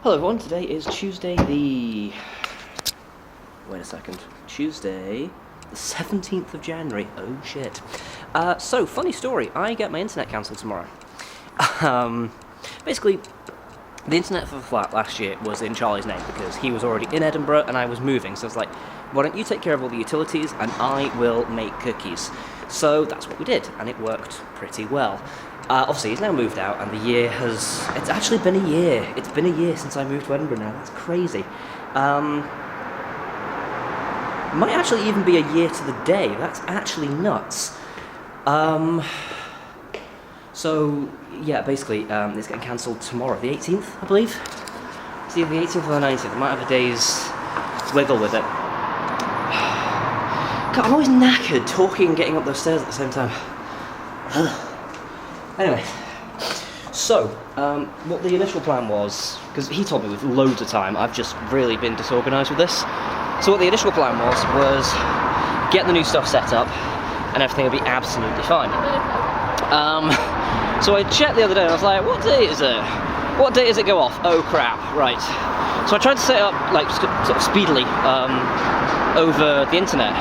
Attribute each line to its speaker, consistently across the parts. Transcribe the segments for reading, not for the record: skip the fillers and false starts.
Speaker 1: Hello everyone, today is Tuesday Tuesday the 17th of January, oh shit. So, funny story, I get my internet cancelled tomorrow. Basically, the internet for the flat last year was in Charlie's name because he was already in Edinburgh and I was moving, so I was like, why don't you take care of all the utilities and I will make cookies. So that's what we did, and it worked pretty well. Obviously, he's now moved out, and the year has... It's actually been a year. It's been a year since I moved to Edinburgh now. That's crazy. Might actually even be a year to the day. That's actually nuts. So, yeah, basically, it's getting cancelled tomorrow, the 18th, I believe. It's either the 18th or the 19th. I might have a day's wiggle with it. God, I'm always knackered talking and getting up those stairs at the same time. Anyway, so, what the initial plan was, because he told me with loads of time, I've just really been disorganised with this. So what the initial plan was get the new stuff set up, and everything would be absolutely fine. So I checked the other day, and I was like, what date is it? What date does it go off? Oh crap, right. So I tried to set it up, like, sort of speedily, over the internet.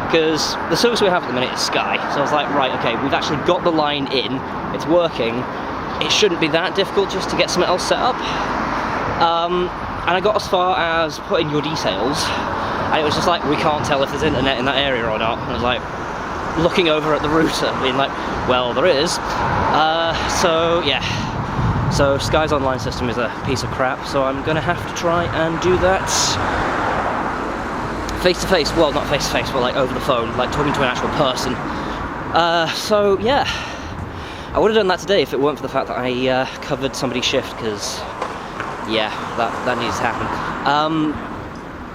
Speaker 1: Because the service we have at the minute is Sky, so I was like, right, okay, we've actually got the line in, it's working, it shouldn't be that difficult just to get something else set up. And I got as far as put in your details, and it was just like, we can't tell if there's internet in that area or not. And I was like, looking over at the router, being like, well, there is. So, yeah. So, Sky's online system is a piece of crap, so I'm gonna have to try and do that face-to-face, well, not face-to-face, but like over the phone, like talking to an actual person. So, yeah. I would have done that today if it weren't for the fact that I covered somebody's shift, because, yeah, that needs to happen.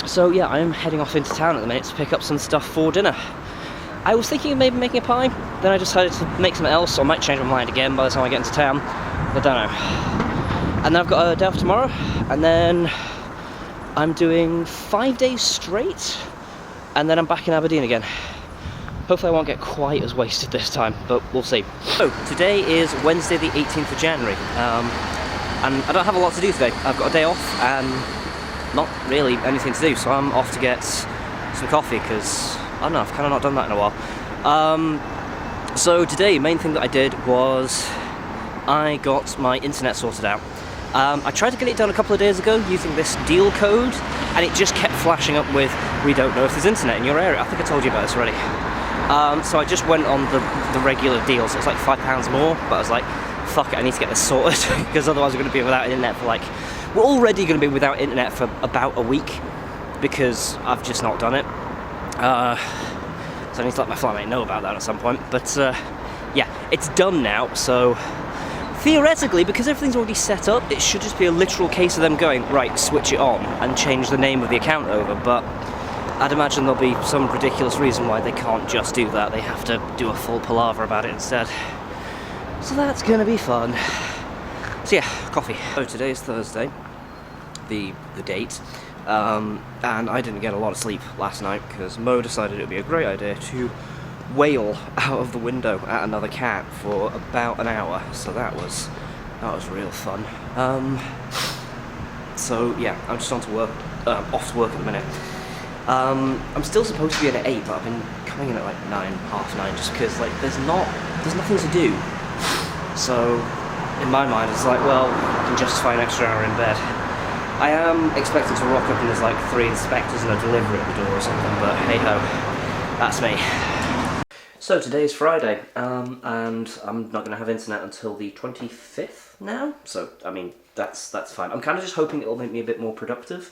Speaker 1: So, yeah, I'm heading off into town at the minute to pick up some stuff for dinner. I was thinking of maybe making a pie, then I decided to make something else, or I might change my mind again by the time I get into town. I don't know. And then I've got a day off tomorrow, and then I'm doing 5 days straight, and then I'm back in Aberdeen again. Hopefully I won't get quite as wasted this time, but we'll see. So, today is Wednesday the 18th of January, and I don't have a lot to do today. I've got a day off, and not really anything to do, so I'm off to get some coffee, because, I don't know, I've kind of not done that in a while. So today, main thing that I did was I got my internet sorted out. I tried to get it done a couple of days ago using this deal code, and it just kept flashing up with, we don't know if there's internet in your area. I think I told you about this already. So I just went on the regular deal, so it's like £5 more, but I was like, fuck it, I need to get this sorted, because otherwise we're going to be without internet for like, we're already going to be without internet for about a week, because I've just not done it. So I need to let my flatmate know about that at some point, but yeah, it's done now, so theoretically, because everything's already set up, it should just be a literal case of them going, right, switch it on, and change the name of the account over, but I'd imagine there'll be some ridiculous reason why they can't just do that. They have to do a full palaver about it instead. So that's gonna be fun. So yeah, coffee. So today's Thursday, the date, and I didn't get a lot of sleep last night because Mo decided it would be a great idea to wail out of the window at another cat for about an hour, so that was real fun. So yeah, I'm just on to work, off to work at the minute. I'm still supposed to be in at 8, but I've been coming in at like 9, half 9, just because like there's nothing to do. So in my mind it's like, well, I can justify an extra hour in bed. I am expecting to rock up and there's like 3 inspectors and a delivery at the door or something, but hey ho, that's me. So today's Friday, and I'm not going to have internet until the 25th now, so I mean, that's fine. I'm kind of just hoping it'll make me a bit more productive,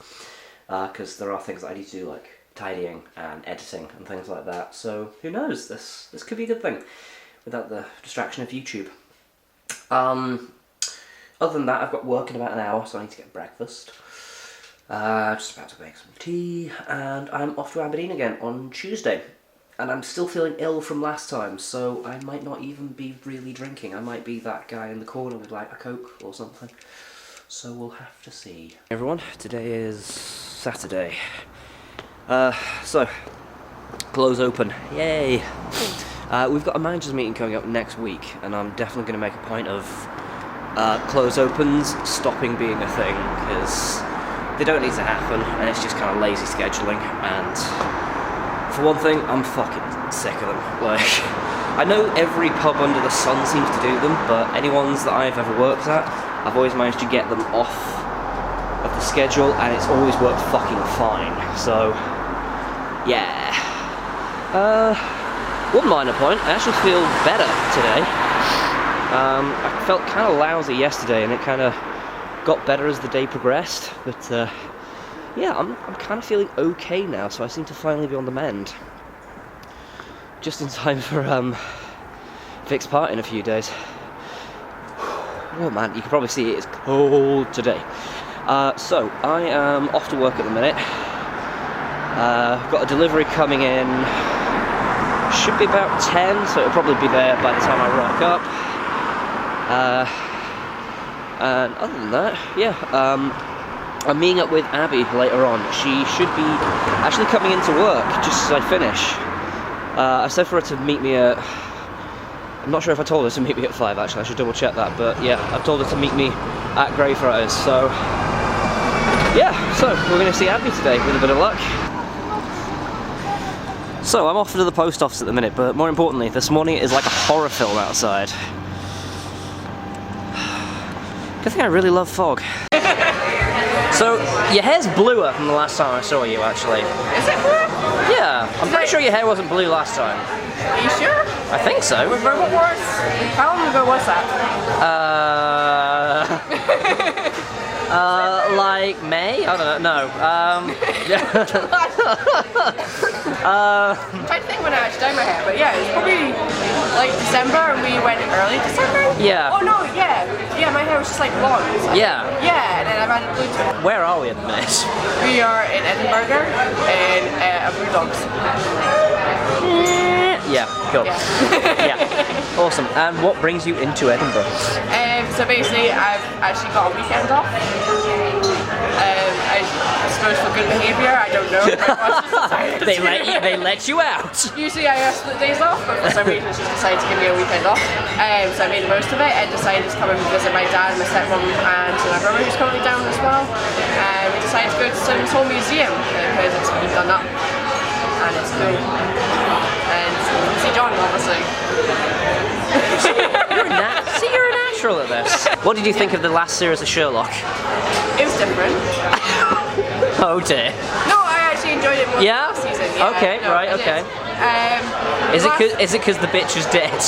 Speaker 1: because there are things that I need to do, like tidying and editing and things like that, so who knows, this could be a good thing, without the distraction of YouTube. Other than that, I've got work in about an hour, so I need to get breakfast. Just about to make some tea, and I'm off to Aberdeen again on Tuesday. And I'm still feeling ill from last time, so I might not even be really drinking. I might be that guy in the corner with like a Coke or something. So we'll have to see. Hey everyone, today is Saturday. So, close open, yay! We've got a managers meeting coming up next week, and I'm definitely going to make a point of close opens stopping being a thing, because they don't need to happen, and it's just kind of lazy scheduling. And for one thing, I'm fucking sick of them. Like, I know every pub under the sun seems to do them, but any ones that I've ever worked at, I've always managed to get them off of the schedule, and it's always worked fucking fine. So, yeah. One minor point, I actually feel better today. I felt kind of lousy yesterday, and it kind of got better as the day progressed, but yeah, I'm kind of feeling okay now, so I seem to finally be on the mend. Just in time for Vic's party in a few days. Oh man, you can probably see it's cold today. So, I am off to work at the minute. I've got a delivery coming in, should be about 10, so it'll probably be there by the time I rock up. And other than that, yeah, I'm meeting up with Abby later on. She should be actually coming into work just as I finish. I said for her to meet me at... I'm not sure if I told her to meet me at 5, actually. I should double check that. But yeah, I've told her to meet me at Greyfriars. So yeah, so we're going to see Abby today with a bit of luck. So I'm off to the post office at the minute, but more importantly, this morning it is like a horror film outside. Good thing I really love fog. So, your hair's bluer than the last time I saw you, actually.
Speaker 2: Is it blue?
Speaker 1: Yeah, I'm pretty sure your hair wasn't blue last time.
Speaker 2: Are you sure?
Speaker 1: I think so.
Speaker 2: How long ago was that?
Speaker 1: Like May? I don't know. Yeah.
Speaker 2: I'm trying to think when I actually dyed my hair, but yeah, it's probably like December, and we went early December?
Speaker 1: Yeah.
Speaker 2: Oh no, yeah. Yeah, my hair was just like blonde.
Speaker 1: Yeah.
Speaker 2: Yeah, and then I've added blue to it.
Speaker 1: Where are we at the minute?
Speaker 2: We are in Edinburgh, in BREWDOG.
Speaker 1: Yeah, cool.
Speaker 2: Yeah.
Speaker 1: Yeah, awesome. And what brings you into Edinburgh?
Speaker 2: So basically, I've actually got a weekend off. I suppose for good behaviour, I don't know.
Speaker 1: They let you out.
Speaker 2: Usually I ask for the days off, but for some reason she decided to give me a weekend off. So I made the most of it and decided to come and visit my dad, my stepmom, and my brother who's currently down as well. We decided to go to this whole museum because it's been done up and it's cool. And see John, obviously.
Speaker 1: You're a natural at this. What did you think of the last series of Sherlock?
Speaker 2: It was different.
Speaker 1: Oh dear.
Speaker 2: No, I actually enjoyed it more than last season. Yeah,
Speaker 1: Okay,
Speaker 2: no,
Speaker 1: right, okay. Is it because the bitch is dead?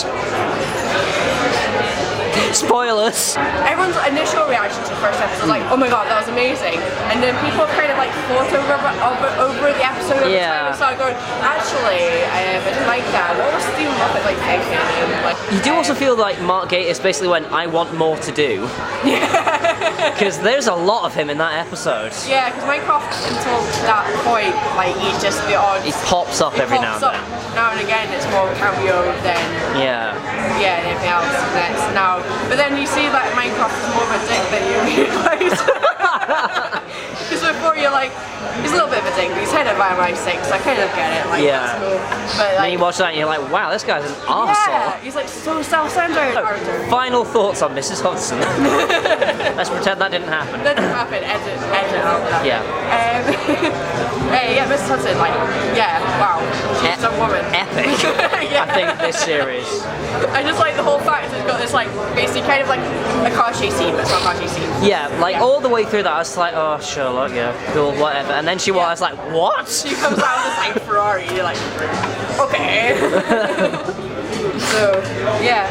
Speaker 1: Spoilers!
Speaker 2: Everyone's initial reaction to the first episode was like, oh my god, that was amazing. And then people kind of like fought over the episode over time and started going, actually, I didn't like that. What was Stephen Moffat like thinking? Like,
Speaker 1: you do also feel like Mark Gatiss basically went, I want more to do.
Speaker 2: Yeah.
Speaker 1: Because there's a lot of him in that episode.
Speaker 2: Yeah, because Mycroft until that point, like he's just the odd...
Speaker 1: He pops up every now and then.
Speaker 2: Now and again, it's more cameo than...
Speaker 1: Yeah.
Speaker 2: Yeah, and everything else. That's now... But then you see that Minecraft is more of a dick than you realise. Because before you're like, he's a little bit of a dick, but he's headed by my 6, I kind of get it, like, that's cool. But like,
Speaker 1: then you watch that and you're like, wow, this guy's an arsehole.
Speaker 2: Yeah, he's like so self-centered.
Speaker 1: Final thoughts on Mrs. Hudson. Let's pretend that didn't happen.
Speaker 2: That didn't happen, edit out that.
Speaker 1: Yeah.
Speaker 2: Yeah, Mrs. Hudson, like, yeah, wow, she's a woman.
Speaker 1: Epic.
Speaker 2: Yeah.
Speaker 1: I think this series.
Speaker 2: I just like the whole fact it's got this like basically kind of like a car chase scene, but it's not a car chase scene.
Speaker 1: Yeah, like all the way through that I was like, oh Sherlock, yeah, cool, whatever. And then she was like, what?
Speaker 2: She comes out with this like Ferrari, you're like, okay. So, yeah.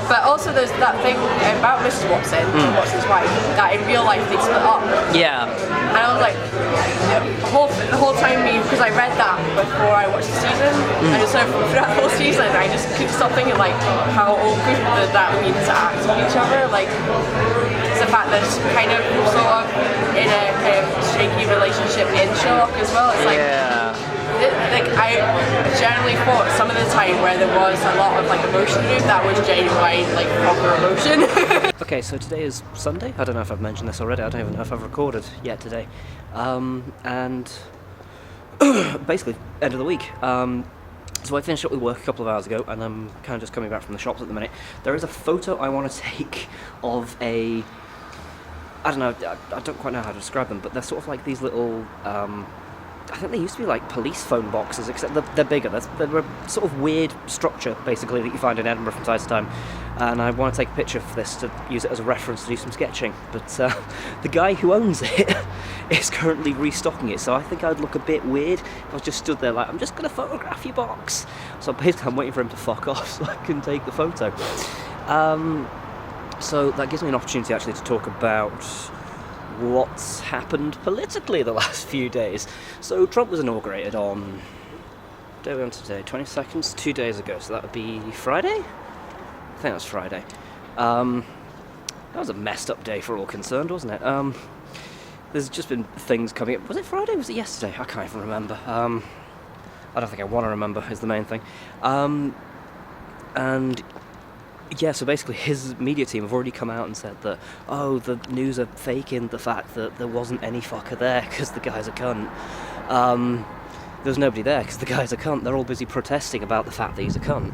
Speaker 2: But also there's that thing about Mrs. Watson, Watson's wife, that in real life they split up.
Speaker 1: Yeah.
Speaker 2: And I was like, the whole time, because I read that before I watched the season, and just sort of throughout the whole season, I just couldn't stop thinking like how awkward that means to act with each other. Like, it's the fact that it's kind of sort of in a kind of shaky relationship in Sherlock as well. It's like, like I generally thought some of the time where there was a lot of like emotion in it, that was genuine like proper emotion.
Speaker 1: Okay, so today is Sunday. I don't know if I've mentioned this already. I don't even know if I've recorded yet today. And basically end of the week. So I finished up with work a couple of hours ago, and I'm kind of just coming back from the shops at the minute. There is a photo I want to take of a... I don't know, I don't quite know how to describe them, but they're sort of like these little... I think they used to be like police phone boxes, except they're bigger. They're a sort of weird structure, basically, that you find in Edinburgh from time to time. And I want to take a picture for this to use it as a reference to do some sketching. But the guy who owns it is currently restocking it, so I think I'd look a bit weird if I was just stood there like, I'm just going to photograph your box. So basically I'm waiting for him to fuck off so I can take the photo. So that gives me an opportunity actually to talk about what's happened politically the last few days. So Trump was inaugurated on, what day are we on today, 22nd, 2 days ago, so that would be Friday? I think that was Friday. That was a messed up day for all concerned, wasn't it? There's just been things coming up. Was it Friday or was it yesterday? I can't even remember. I don't think I want to remember is the main thing. And yeah, so basically his media team have already come out and said that, oh, the news are faking the fact that there wasn't any fucker there because the guy's a cunt. There's nobody there because the guy's a cunt. They're all busy protesting about the fact that he's a cunt.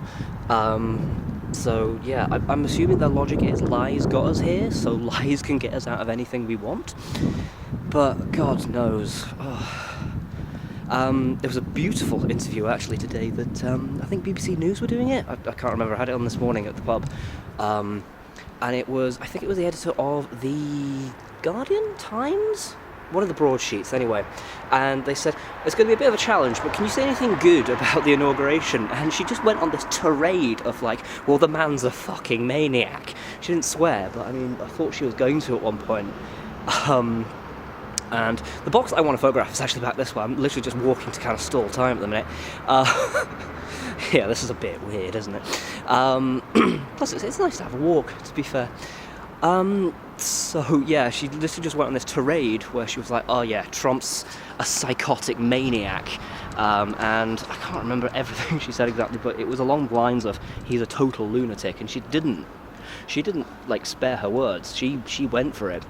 Speaker 1: So yeah, I'm assuming their logic is lies got us here, so lies can get us out of anything we want. But God knows. Oh. There was a beautiful interview actually today that I think BBC News were doing it. I can't remember. I had it on this morning at the pub, and it was, I think it was the editor of the Guardian Times, one of the broadsheets anyway. And they said it's going to be a bit of a challenge, but can you say anything good about the inauguration? And she just went on this tirade of like, well, the man's a fucking maniac. She didn't swear, but I mean, I thought she was going to at one point. And the box that I want to photograph is actually about this one. I'm literally just walking to kind of stall time at the minute. Yeah, this is a bit weird, isn't it? Plus, it's nice to have a walk, to be fair. So, yeah, she literally just went on this tirade where she was like, oh yeah, Trump's a psychotic maniac. And I can't remember everything she said exactly, but it was along the lines of, he's a total lunatic. And she didn't like, spare her words. She went for it.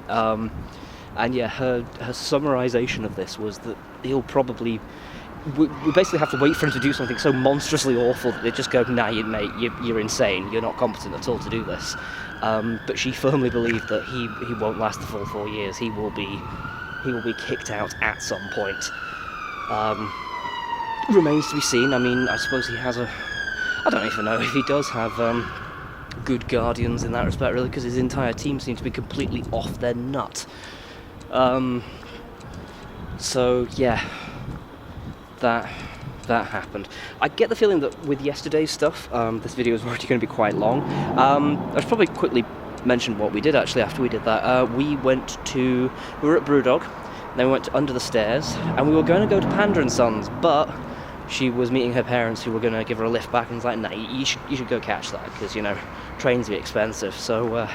Speaker 1: And yeah, her summarisation of this was that he'll probably... We basically have to wait for him to do something so monstrously awful that they just go, nah, mate, you're insane, you're not competent at all to do this. But she firmly believed that he won't last the full 4 years. He will be kicked out at some point. Remains to be seen. I mean, I suppose he has I don't even know if he does have good guardians in that respect, really, because his entire team seems to be completely off their nut. So yeah, that happened. I get the feeling that with yesterday's stuff, this video is already going to be quite long. I should probably quickly mention what we did actually after we did that. We were at BREWDOG, then we went to Under the Stairs, and we were going to go to Panda & Sons, but she was meeting her parents who were going to give her a lift back, and was like, nah, you should go catch that, because, you know, trains are expensive. So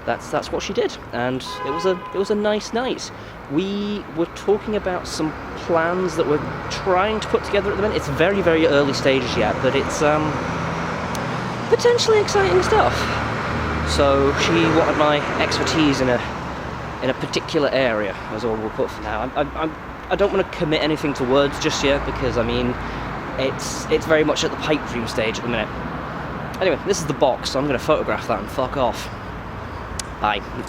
Speaker 1: that's what she did, and it was a nice night. We were talking about some plans that we're trying to put together at the minute. It's very, very early stages yet, but it's potentially exciting stuff. So she wanted my expertise in a particular area, is all we'll put for now. I don't want to commit anything to words just yet, because I mean, it's very much at the pipe dream stage at the minute. Anyway, this is the box, so I'm going to photograph that and fuck off. Bye.